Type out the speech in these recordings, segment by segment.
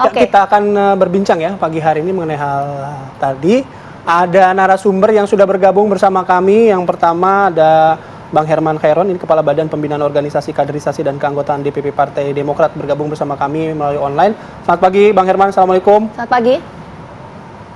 Oke. Kita akan berbincang ya pagi hari ini mengenai hal tadi. Ada narasumber yang sudah bergabung bersama kami. Yang pertama ada Bang Herman Khairon, ini Kepala Badan Pembinaan Organisasi Kaderisasi dan Keanggotaan DPP Partai Demokrat, bergabung bersama kami melalui online. Selamat pagi Bang Herman, Assalamualaikum. Selamat pagi.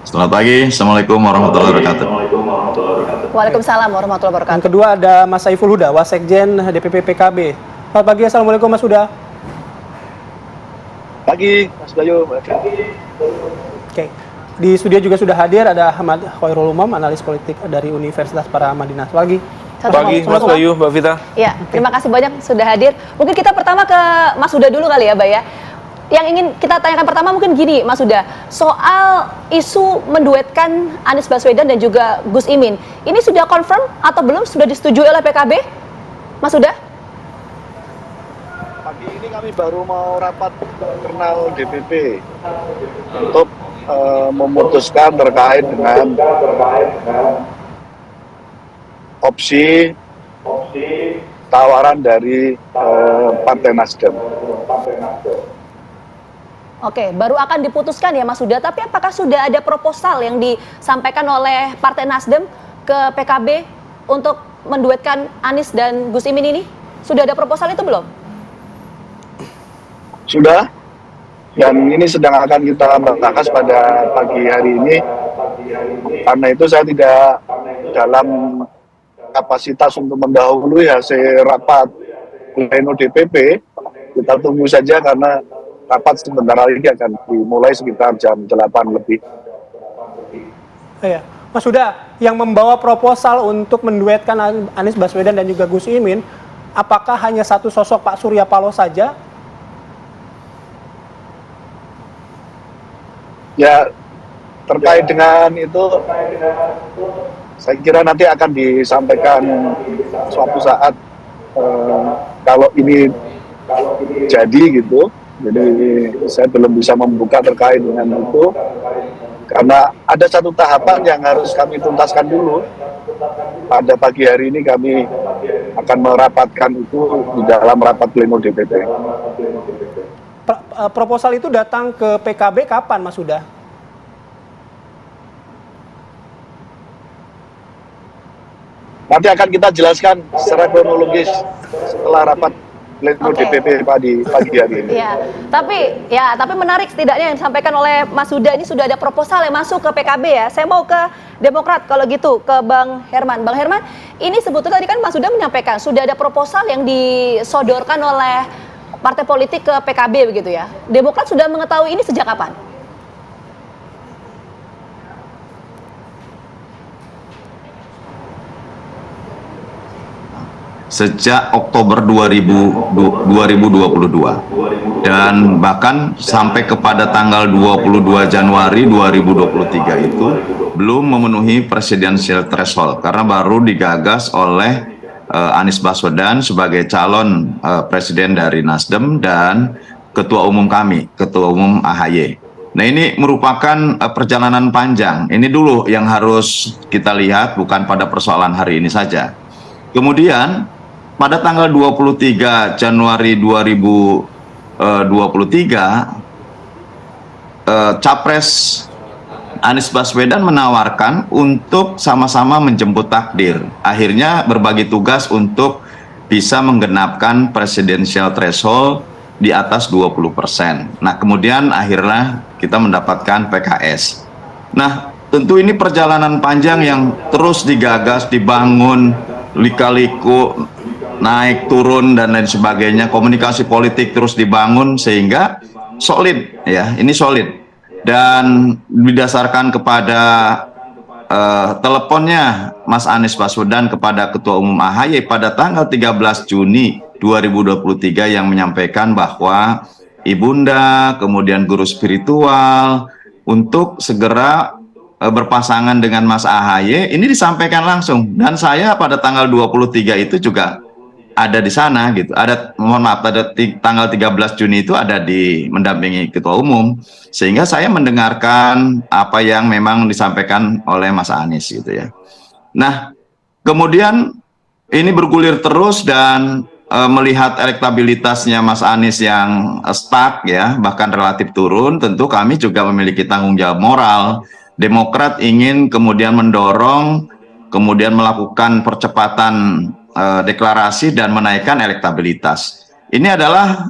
Selamat pagi, Assalamualaikum warahmatullahi wabarakatuh. Waalaikumsalam warahmatullahi wabarakatuh. Yang kedua ada Mas Saiful Huda, Wasekjen DPP PKB. Selamat pagi, Assalamualaikum Mas Huda. Pagi, Mas Bayu. Oke. Di studio juga sudah hadir ada Ahmad Khairul Umam, analis politik dari Universitas Paramadina. Pagi. Pagi, Mas Bayu, Mbak Vita. Ya, terima kasih banyak sudah hadir. Mungkin kita pertama ke Mas Huda dulu kali ya, Mbak ya. Yang ingin kita tanyakan pertama mungkin gini, Mas Huda, soal isu menduetkan Anies Baswedan dan juga Gus Imin. Ini sudah confirm atau belum? Sudah disetujui oleh PKB? Mas Huda? Pagi ini kami baru mau rapat internal DPP untuk memutuskan terkait dengan opsi tawaran dari Partai Nasdem. Oke, baru akan diputuskan ya Mas Huda, tapi apakah sudah ada proposal yang disampaikan oleh Partai Nasdem ke PKB untuk menduetkan Anies dan Gus Imin ini? Sudah ada proposal itu belum? Sudah, dan ini sedang akan kita bahas pada pagi hari ini. Karena itu saya tidak dalam kapasitas untuk mendahului hasil rapat pleno DPP. Kita tunggu saja karena rapat sebentar lagi akan dimulai sekitar jam 8 lebih. Iya. Mas Huda, yang membawa proposal untuk menduetkan Anies Baswedan dan juga Gus Imin, apakah hanya satu sosok Pak Surya Paloh saja? Ya, terkait dengan itu, saya kira nanti akan disampaikan suatu saat kalau ini jadi gitu. Jadi saya belum bisa membuka terkait dengan itu, karena ada satu tahapan yang harus kami tuntaskan dulu. Pada pagi hari ini kami akan merapatkan itu di dalam rapat pleno DPP. Proposal itu datang ke PKB kapan, Mas Huda? Nanti akan kita jelaskan secara kronologis setelah rapat pleno DPP di pagi hari ini. Tapi menarik setidaknya yang disampaikan oleh Mas Huda, ini sudah ada proposal yang masuk ke PKB ya. Saya mau ke Demokrat kalau gitu, ke Bang Herman. Bang Herman, ini sebetulnya tadi kan Mas Huda menyampaikan sudah ada proposal yang disodorkan oleh partai politik ke PKB begitu ya. Demokrat sudah mengetahui ini sejak kapan? Sejak Oktober 2022 dan bahkan sampai kepada tanggal 22 Januari 2023 itu belum memenuhi presidensial threshold karena baru digagas oleh Anies Baswedan sebagai calon presiden dari Nasdem dan ketua umum kami, ketua umum AHY. Nah, ini merupakan perjalanan panjang. Ini dulu yang harus kita lihat, bukan pada persoalan hari ini saja. Kemudian pada tanggal 23 Januari 2023, Capres Anies Baswedan menawarkan untuk sama-sama menjemput takdir. Akhirnya berbagi tugas untuk bisa menggenapkan presidensial threshold di atas 20%. Nah, kemudian akhirnya kita mendapatkan PKS. Nah, tentu ini perjalanan panjang yang terus digagas, dibangun, lika-liku, naik turun dan lain sebagainya. Komunikasi politik terus dibangun sehingga solid ya, ini solid. Dan didasarkan kepada teleponnya Mas Anies Baswedan kepada Ketua Umum AHY pada tanggal 13 Juni 2023 yang menyampaikan bahwa ibunda, kemudian guru spiritual untuk segera berpasangan dengan Mas AHY, ini disampaikan langsung. Dan saya pada tanggal 23 itu juga ada di sana gitu. Pada tanggal 13 Juni itu ada mendampingi ketua umum, sehingga saya mendengarkan apa yang memang disampaikan oleh Mas Anies gitu ya. Nah, kemudian ini bergulir terus dan melihat elektabilitasnya Mas Anies yang stuck ya, bahkan relatif turun, tentu kami juga memiliki tanggung jawab moral. Demokrat ingin kemudian mendorong, kemudian melakukan percepatan deklarasi dan menaikkan elektabilitas. Ini adalah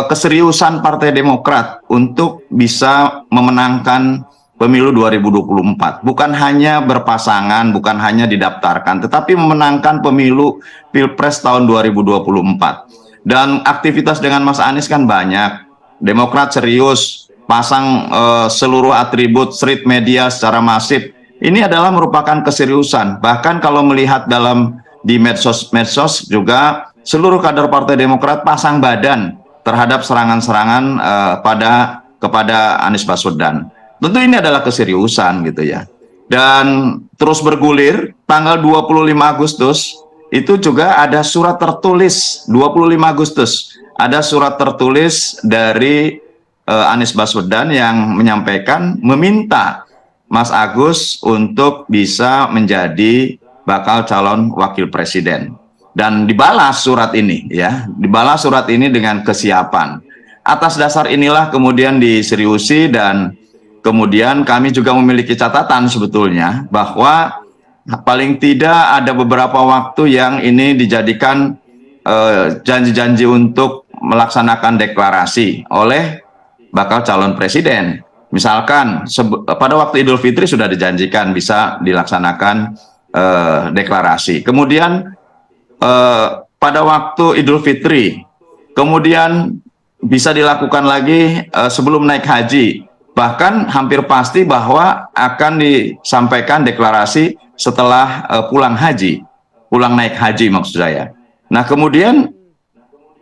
keseriusan Partai Demokrat untuk bisa memenangkan pemilu 2024. Bukan hanya berpasangan, bukan hanya didaftarkan, tetapi memenangkan pemilu Pilpres tahun 2024. Dan aktivitas dengan Mas Anies kan banyak. Demokrat serius, pasang seluruh atribut street media secara masif. Ini adalah merupakan keseriusan. Bahkan kalau melihat di medsos juga, seluruh kader Partai Demokrat pasang badan terhadap serangan-serangan kepada Anies Baswedan. Tentu ini adalah keseriusan gitu ya. Dan terus bergulir, tanggal 25 Agustus itu juga ada surat tertulis, 25 Agustus ada surat tertulis dari Anies Baswedan yang menyampaikan meminta Mas Agus untuk bisa menjadi bakal calon wakil presiden. Dan dibalas surat ini ya, dibalas surat ini dengan kesiapan. Atas dasar inilah kemudian diseriusi dan kemudian kami juga memiliki catatan sebetulnya bahwa paling tidak ada beberapa waktu yang ini dijadikan janji-janji untuk melaksanakan deklarasi oleh bakal calon presiden. Misalkan pada waktu Idul Fitri sudah dijanjikan bisa dilaksanakan deklarasi. Kemudian pada waktu Idul Fitri, kemudian bisa dilakukan lagi sebelum naik haji. Bahkan hampir pasti bahwa akan disampaikan deklarasi setelah pulang naik haji maksud saya. Nah kemudian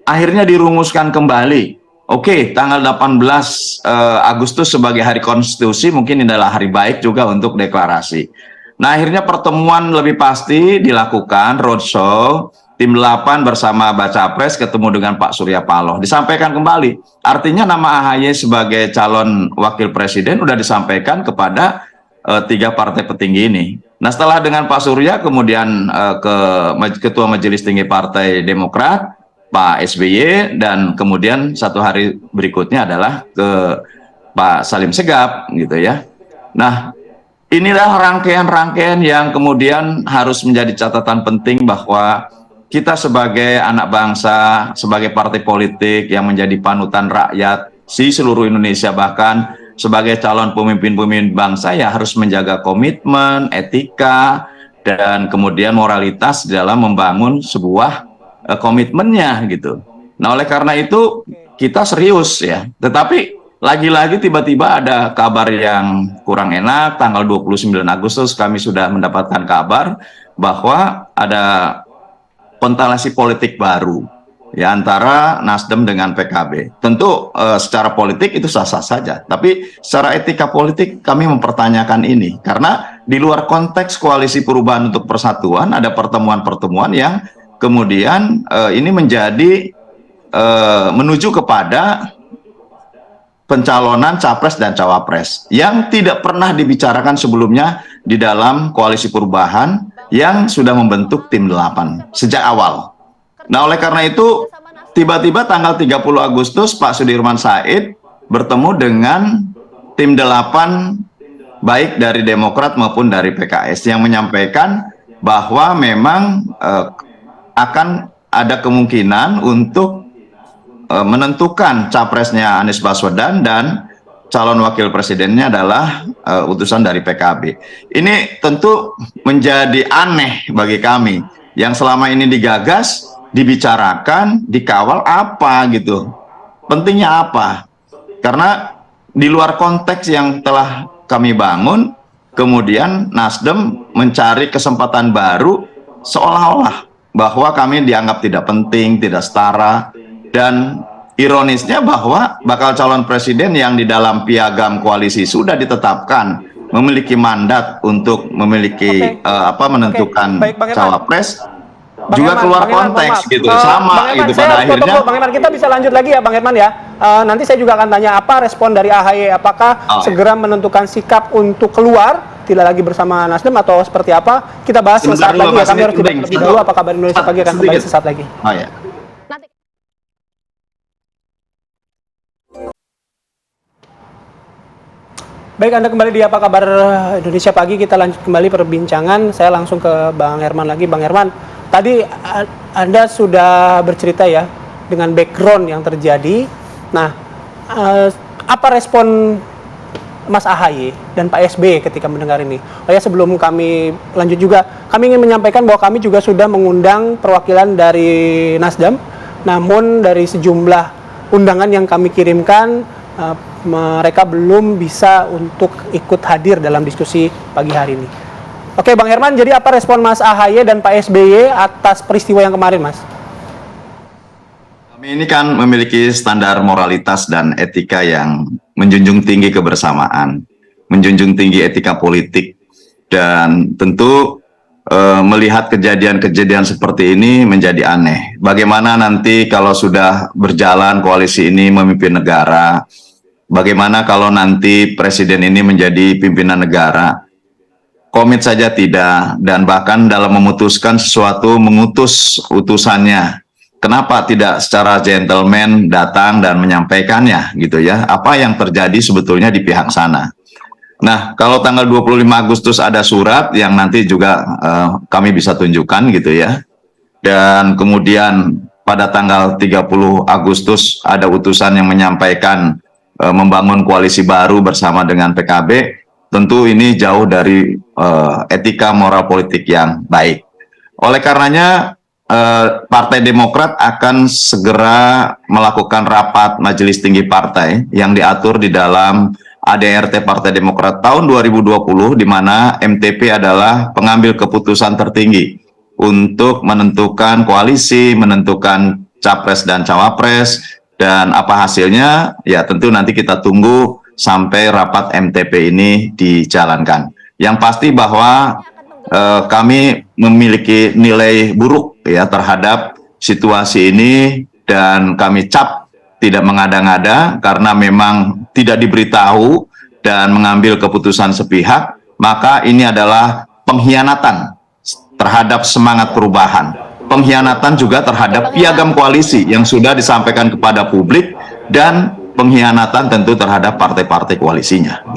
akhirnya dirumuskan kembali. Oke, tanggal 18 Agustus sebagai hari konstitusi mungkin ini adalah hari baik juga untuk deklarasi. Nah akhirnya pertemuan lebih pasti dilakukan, roadshow, tim 8 bersama Baca Pres ketemu dengan Pak Surya Paloh. Disampaikan kembali, artinya nama AHY sebagai calon wakil presiden sudah disampaikan kepada 3 partai petinggi ini. Nah setelah dengan Pak Surya kemudian ke Ketua Majelis Tinggi Partai Demokrat, Pak SBY, dan kemudian satu hari berikutnya adalah ke Pak Salim Segaf gitu ya. Nah inilah rangkaian-rangkaian yang kemudian harus menjadi catatan penting bahwa kita sebagai anak bangsa, sebagai partai politik yang menjadi panutan rakyat di seluruh Indonesia, bahkan sebagai calon pemimpin-pemimpin bangsa ya harus menjaga komitmen, etika, dan kemudian moralitas dalam membangun sebuah komitmennya gitu. Nah oleh karena itu kita serius ya, tetapi lagi-lagi tiba-tiba ada kabar yang kurang enak. Tanggal 29 Agustus kami sudah mendapatkan kabar bahwa ada konstelasi politik baru ya antara Nasdem dengan PKB. Tentu secara politik itu sah-sah saja, tapi secara etika politik kami mempertanyakan ini karena di luar konteks Koalisi Perubahan untuk Persatuan ada pertemuan-pertemuan yang kemudian ini menjadi menuju kepada pencalonan capres dan cawapres yang tidak pernah dibicarakan sebelumnya di dalam Koalisi Perubahan yang sudah membentuk tim 8 sejak awal. Nah oleh karena itu tiba-tiba tanggal 30 Agustus Pak Sudirman Said bertemu dengan tim 8 baik dari Demokrat maupun dari PKS yang menyampaikan bahwa memang akan ada kemungkinan untuk menentukan capresnya Anies Baswedan dan calon wakil presidennya adalah utusan dari PKB. Ini tentu menjadi aneh bagi kami yang selama ini digagas, dibicarakan, dikawal apa gitu. Pentingnya apa? Karena di luar konteks yang telah kami bangun, kemudian Nasdem mencari kesempatan baru seolah-olah bahwa kami dianggap tidak penting, tidak setara, dan ironisnya bahwa bakal calon presiden yang di dalam piagam koalisi sudah ditetapkan memiliki mandat untuk memiliki menentukan cawapres juga keluar konteks gitu, sama gitu pada akhirnya. Bang Herman, kita bisa lanjut lagi ya Bang Herman ya. Nanti saya juga akan tanya apa respon dari AHY, apakah segera menentukan sikap untuk keluar tidak lagi bersama Nasdem atau seperti apa? Kita bahas Sebentar sesaat dulu, lagi ya. Mas, Kami ini harus jeda break. terlebih dahulu. Apa kabar Indonesia Pagi akan kembali Sedikit. sesaat lagi. Oh ya. Nanti. Baik, Anda kembali di Apa Kabar Indonesia Pagi. Kita lanjut kembali perbincangan. Saya langsung ke Bang Herman lagi. Bang Herman, tadi Anda sudah bercerita ya dengan background yang terjadi. Nah, apa respon Mas AHY dan Pak SBY ketika mendengar ini? Oh ya, sebelum kami lanjut juga, kami ingin menyampaikan bahwa kami juga sudah mengundang perwakilan dari Nasdem. Namun dari sejumlah undangan yang kami kirimkan, mereka belum bisa untuk ikut hadir dalam diskusi pagi hari ini. Oke, Bang Herman, jadi apa respon Mas AHY dan Pak SBY atas peristiwa yang kemarin, Mas? Kami ini kan memiliki standar moralitas dan etika yang menjunjung tinggi kebersamaan, menjunjung tinggi etika politik, dan tentu melihat kejadian-kejadian seperti ini menjadi aneh. Bagaimana nanti kalau sudah berjalan koalisi ini memimpin negara, bagaimana kalau nanti presiden ini menjadi pimpinan negara? Komit saja tidak, dan bahkan dalam memutuskan sesuatu mengutus utusannya. Kenapa tidak secara gentleman datang dan menyampaikannya gitu ya? Apa yang terjadi sebetulnya di pihak sana? Nah, kalau tanggal 25 Agustus ada surat yang nanti juga kami bisa tunjukkan gitu ya. Dan kemudian pada tanggal 30 Agustus ada utusan yang menyampaikan membangun koalisi baru bersama dengan PKB. Tentu ini jauh dari etika moral politik yang baik. Oleh karenanya Partai Demokrat akan segera melakukan rapat Majelis Tinggi Partai yang diatur di dalam ADRT Partai Demokrat tahun 2020, di mana MTP adalah pengambil keputusan tertinggi untuk menentukan koalisi, menentukan capres dan cawapres, dan apa hasilnya ya tentu nanti kita tunggu sampai rapat MTP ini dijalankan. Yang pasti bahwa kami memiliki nilai buruk ya terhadap situasi ini, dan kami cap tidak mengada-ngada karena memang tidak diberitahu dan mengambil keputusan sepihak, maka ini adalah pengkhianatan terhadap semangat perubahan, pengkhianatan juga terhadap piagam koalisi yang sudah disampaikan kepada publik, dan pengkhianatan tentu terhadap partai-partai koalisinya.